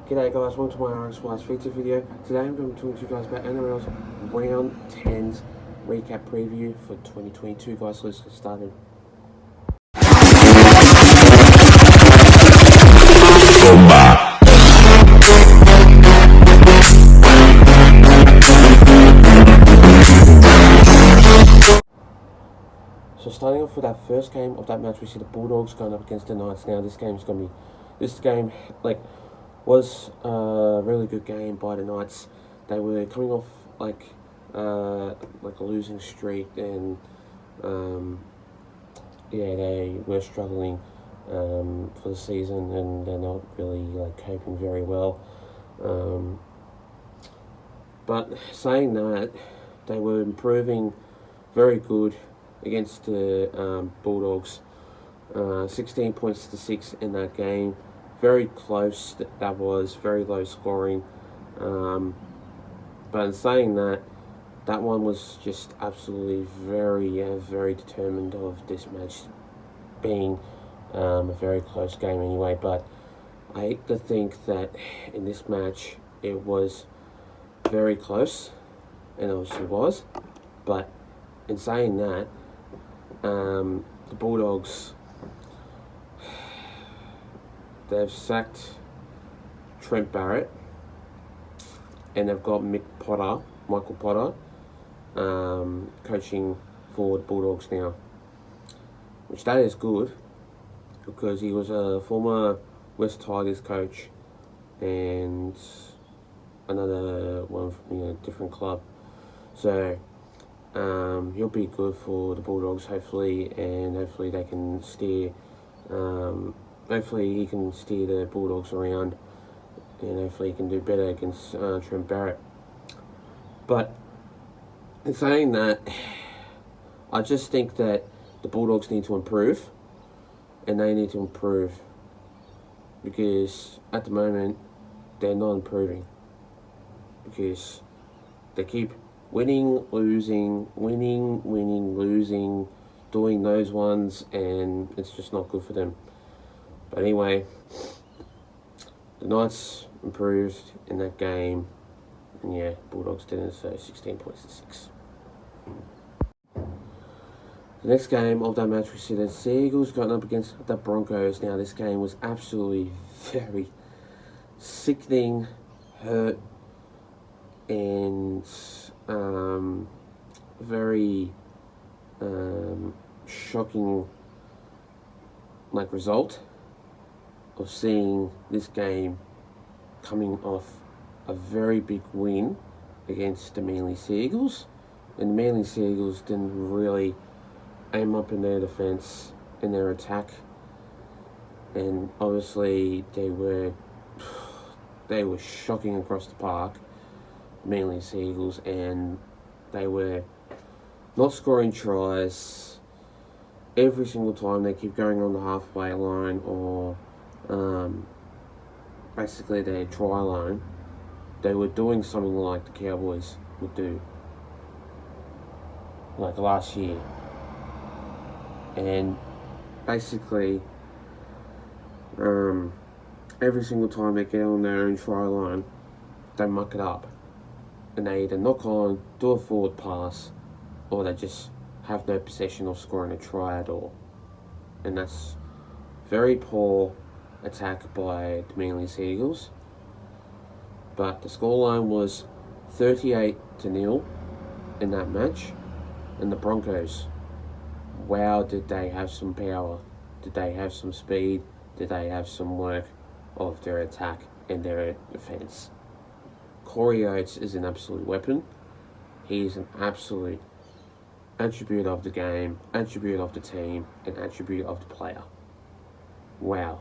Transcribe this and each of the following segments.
G'day guys, welcome to my RX Wise feature video. Today I'm going to talk to you guys about NRL's Round 10's recap preview for 2022 guys, so let's get started. So starting off with that first game of that match, we see the Bulldogs going up against the Knights. Now this game was a really good game by the Knights. They were coming off like a losing streak, and they were struggling for the season, and they're not really coping very well. But saying that, they were improving very good against the Bulldogs. 16 points to 6 in that game. Very close, that was very low scoring. But in saying that, that one was just absolutely very determined of this match being a very close game anyway. But I hate to think that in this match it was very close, and it obviously was. But in saying that, the Bulldogs, they've sacked Trent Barrett, and they've got Michael Potter, coaching for the Bulldogs now, which that is good, because he was a former West Tigers coach and another one from a different club. So he'll be good for the Bulldogs, hopefully, and hopefully they can steer. Hopefully he can steer the Bulldogs around, and hopefully he can do better against Trent Barrett. But in saying that, I just think that the Bulldogs need to improve, and they need to improve, because at the moment they're not improving, because they keep winning, losing, doing those ones, and it's just not good for them. But anyway, the Knights improved in that game, and Bulldogs didn't, so 16 points to 6. The next game of that match, we see the Eagles going up against the Broncos. Now this game was absolutely very sickening, hurt, and very shocking result of seeing this game coming off a very big win against the Manly Sea Eagles. And the Manly Sea Eagles didn't really aim up in their defence, in their attack, and obviously they were shocking across the park, Manly Sea Eagles, and they were not scoring tries every single time. They keep going on the halfway line, or basically their try line. They were doing something like the Cowboys would do, like last year. And basically, every single time they get on their own try line, they muck it up. And they either knock on, do a forward pass, or they just have no possession of scoring a try at all. And that's very poor attack by the Manly Sea Eagles. But the scoreline was 38-0 in that match. And the Broncos, wow, did they have some power? Did they have some speed? Did they have some work of their attack and their defence? Corey Oates is an absolute weapon. He is an absolute attribute of the game, attribute of the team, and attribute of the player. Wow,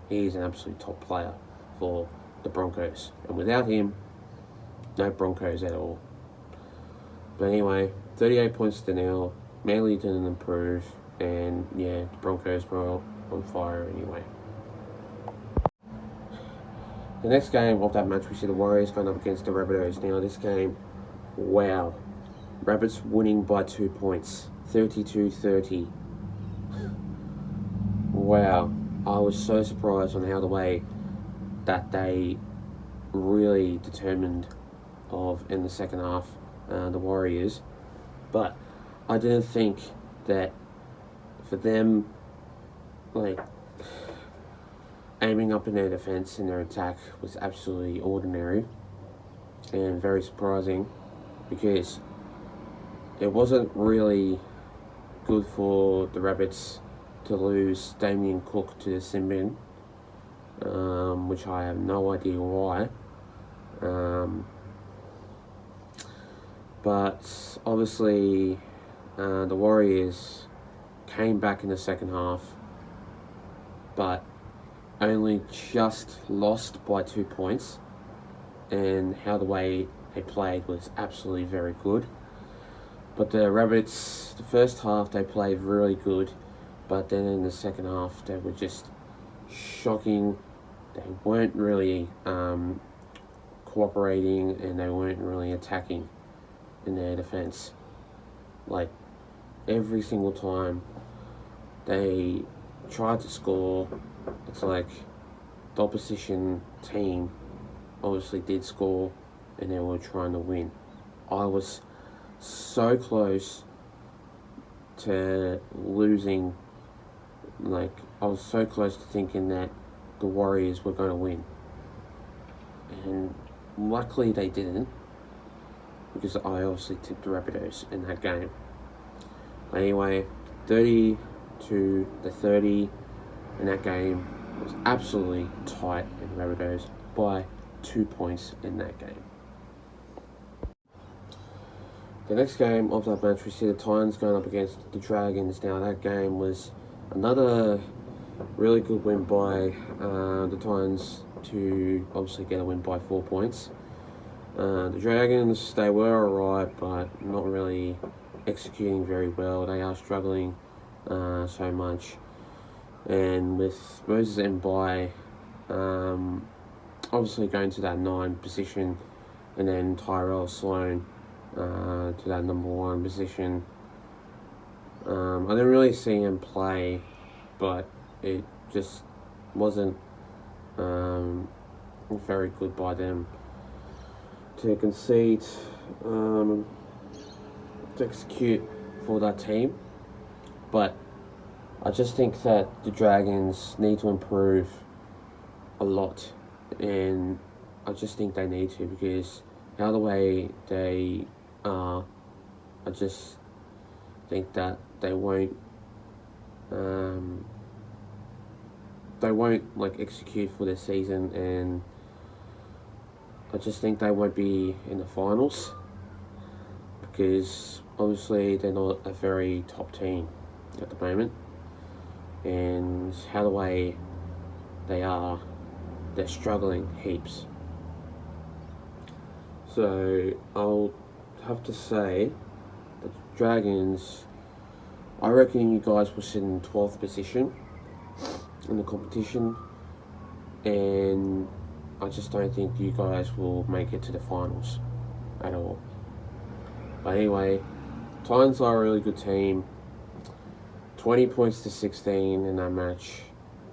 he is an absolute top player for the Broncos. And without him, no Broncos at all. But anyway, 38 points to 0. Manly didn't improve, and the Broncos were on fire anyway. The next game of that match, we see the Warriors going up against the Rabbitohs. Now this game, wow, Rabbits winning by 2 points, 32-30. Wow, I was so surprised on how the way that they really determined of in the second half, the Warriors. But I didn't think that for them, like, aiming up in their defence and their attack was absolutely ordinary and very surprising, because it wasn't really good for the Rabbits to lose Damien Cook to the sin bin, which I have no idea why. But obviously, the Warriors came back in the second half, but only just lost by 2 points, and how the way they played was absolutely very good. But the Rabbits, the first half they played really good, but then in the second half they were just shocking. They weren't really cooperating, and they weren't really attacking in their defence. Like, every single time they tried to score, it's like the opposition team obviously did score and they were trying to win. I was so close to losing, like, I was so close to thinking that the Warriors were going to win. And luckily they didn't, because I obviously tipped the Rabbitohs in that game. Anyway, 30-30 in that game was absolutely tight in Rabbitohs by 2 points in that game. The next game of that match, we see the Titans going up against the Dragons. Now, that game was another really good win by the Titans to obviously get a win by 4 points. The Dragons, they were alright, but not really executing very well. They are struggling so much. And with Moses and By obviously going to that 9 position, and then Tyrell Sloan to that number 1 position. I didn't really see him play, but it just wasn't very good by them to concede, to execute for that team. But I just think that the Dragons need to improve a lot, and I just think they need to, because how the way they are, I just think that they won't like execute for this season, and I just think they won't be in the finals, because obviously they're not a very top team at the moment, and how the way they are, they're struggling heaps. So I'll have to say that the Dragons, I reckon you guys will sit in 12th position in the competition, and I just don't think you guys will make it to the finals at all. But anyway, Titans are a really good team. 20 points to 16 in that match.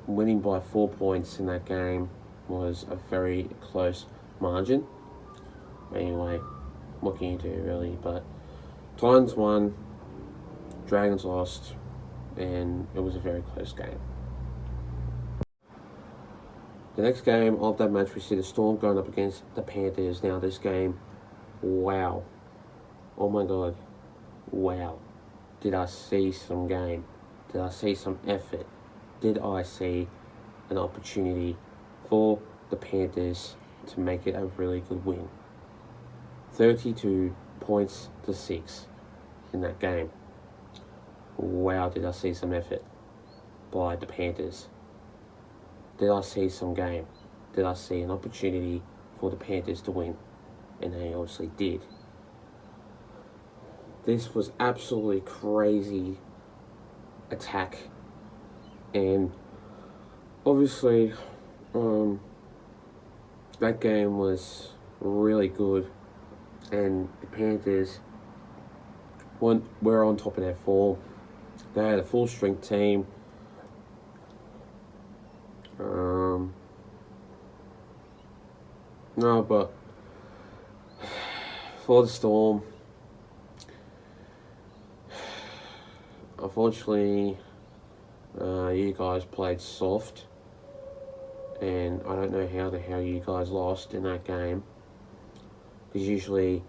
Winning by 4 points in that game was a very close margin. Anyway, what can you do really? But Titans won, Dragons lost, and it was a very close game. The next game of that match, we see the Storm going up against the Panthers. Now, this game, wow. Oh my God. Wow. Did I see some game? Did I see some effort? Did I see an opportunity for the Panthers to make it a really good win? 32 points to 6 in that game. Wow, did I see some effort by the Panthers? Did I see some game? Did I see an opportunity for the Panthers to win? And they obviously did. This was absolutely crazy attack, and obviously that game was really good, and the Panthers were on top of their form. They had a full strength team. No, but for the Storm, unfortunately, you guys played soft, and I don't know how the hell you guys lost in that game. Because usually,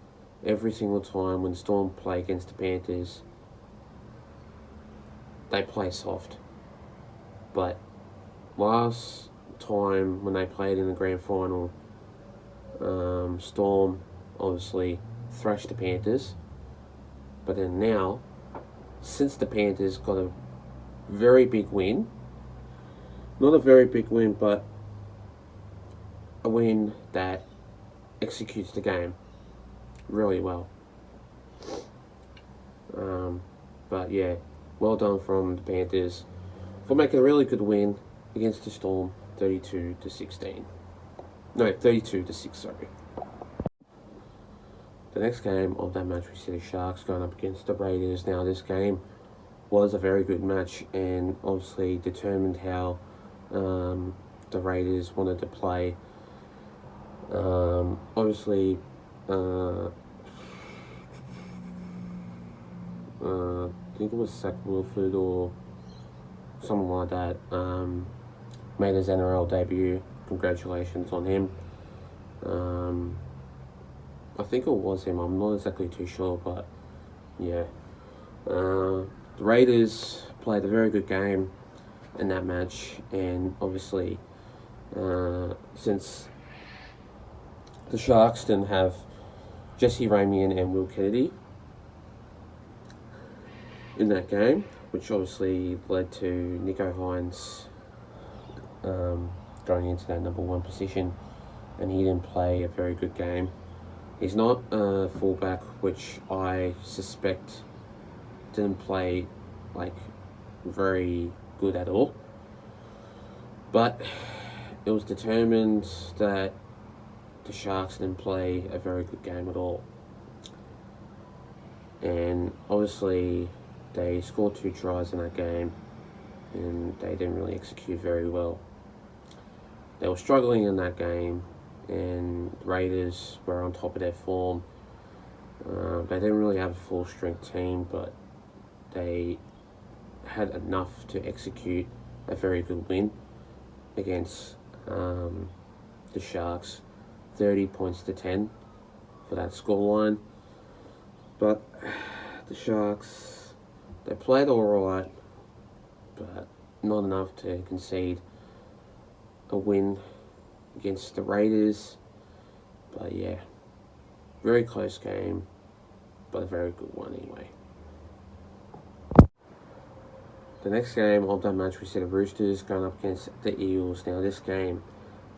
every single time when Storm play against the Panthers, they play soft. But last time when they played in the grand final, Storm obviously thrashed the Panthers. But then now, since the Panthers got a very big win, not a very big win, but a win that executes the game really well. But yeah, well done from the Panthers for making a really good win against the Storm, 32-16. No, 32-6, sorry. The next game of that match, we see the Sharks going up against the Raiders. Now, this game was a very good match and obviously determined how the Raiders wanted to play. Obviously, I think it was Zach Wilford or something like that, made his NRL debut. Congratulations on him. I think it was him. I'm not exactly too sure, but yeah. The Raiders played a very good game in that match, and obviously, since the Sharks didn't have Jesse Ramian and Will Kennedy in that game, which obviously led to Nico Hines going into that number one position, and he didn't play a very good game. He's not a fullback, which I suspect didn't play like very good at all. But it was determined that the Sharks didn't play a very good game at all. And obviously they scored 2 tries in that game and they didn't really execute very well. They were struggling in that game, and the Raiders were on top of their form. They didn't really have a full strength team, but they had enough to execute a very good win against the Sharks, 30-10 for that scoreline. But the Sharks, they played alright, but not enough to concede a win against the Raiders. But yeah, very close game, but a very good one anyway. The next game of that match, we see the Roosters going up against the Eels. Now this game,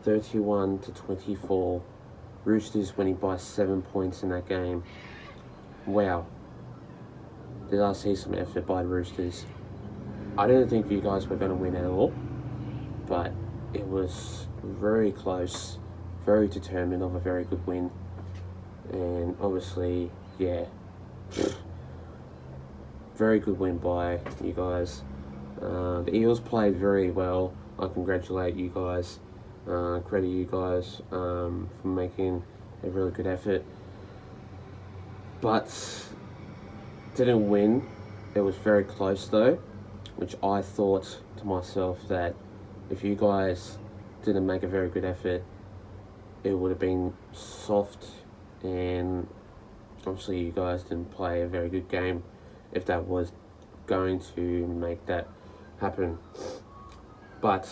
31-24. Roosters winning by 7 points in that game. Wow. Did I see some effort by the Roosters? I didn't think you guys were going to win at all, but it was very close, very determined of a very good win. And obviously, yeah, very good win by you guys. The Eels played very well. I congratulate you guys, credit you guys for making a really good effort. But didn't win. It was very close though, which I thought to myself that if you guys didn't make a very good effort, it would have been soft, and obviously you guys didn't play a very good game if that was going to make that happen. But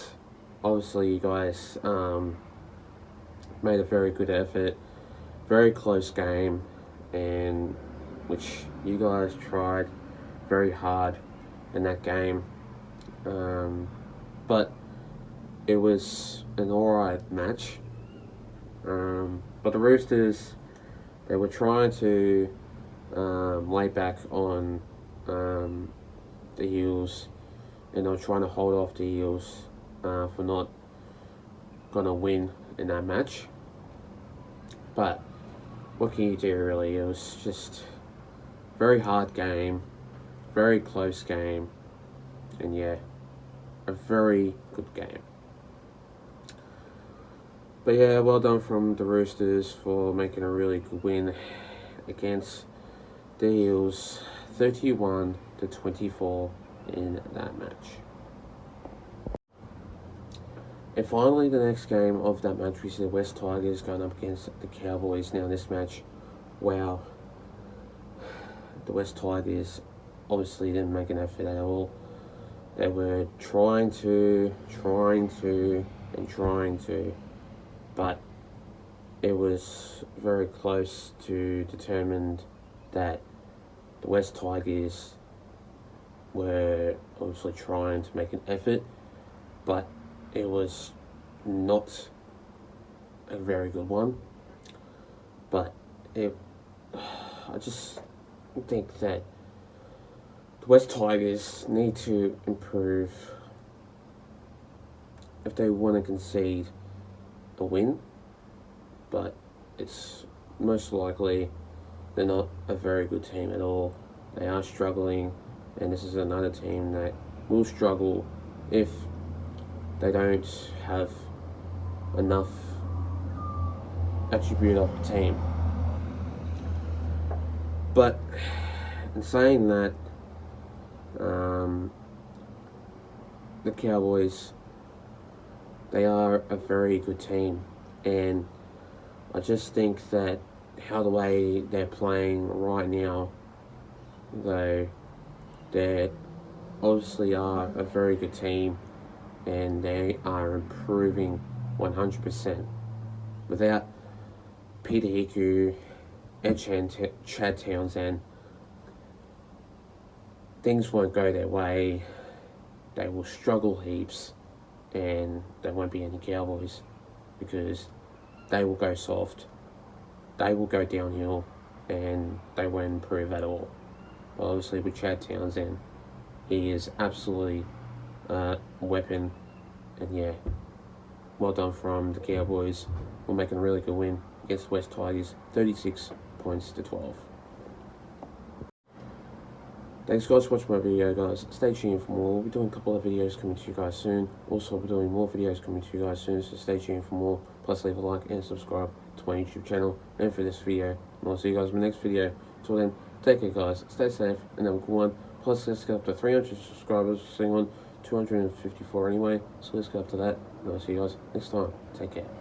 obviously you guys made a very good effort, very close game, and which you guys tried very hard in that game. But it was an alright match. But the Roosters, they were trying to lay back on the Eels, and they were trying to hold off the Eels for not going to win in that match. But what can you do really? It was just a very hard game, very close game, and yeah, a very good game. But yeah, well done from the Roosters for making a really good win against the Eels, 31-24 in that match. And finally, the next game of that match, we see the West Tigers going up against the Cowboys. Now, in this match, wow, the West Tigers obviously didn't make an effort at all. They were trying to, but it was very close to determined that the West Tigers were obviously trying to make an effort, but it was not a very good one. But I just think that the West Tigers need to improve if they want to concede a win, but it's most likely they're not a very good team at all. They are struggling, and this is another team that will struggle if they don't have enough attribute of the team. But in saying that, the Cowboys, they are a very good team, and I just think that how the way they're playing right now, though, they obviously are a very good team, and they are improving 100%. Without Peter Hiku and Chad Townsend, things won't go their way. They will struggle heaps, and there won't be any Cowboys because they will go soft, they will go downhill, and they won't improve at all. But obviously with Chad Townsend, he is absolutely a weapon, and yeah, well done from the Cowboys. We're making a really good win against the West Tigers, 36 points to 12. Thanks guys for watching my video, guys. Stay tuned for more. We'll be doing a couple of videos coming to you guys soon. Also, we'll be doing more videos coming to you guys soon, so stay tuned for more. Plus, leave a like and subscribe to my YouTube channel and for this video. And I'll see you guys in my next video. Until then, take care guys, stay safe, and have a good one. Plus, let's get up to 300 subscribers. We're sitting on 254 anyway, so let's get up to that. And I'll see you guys next time. Take care.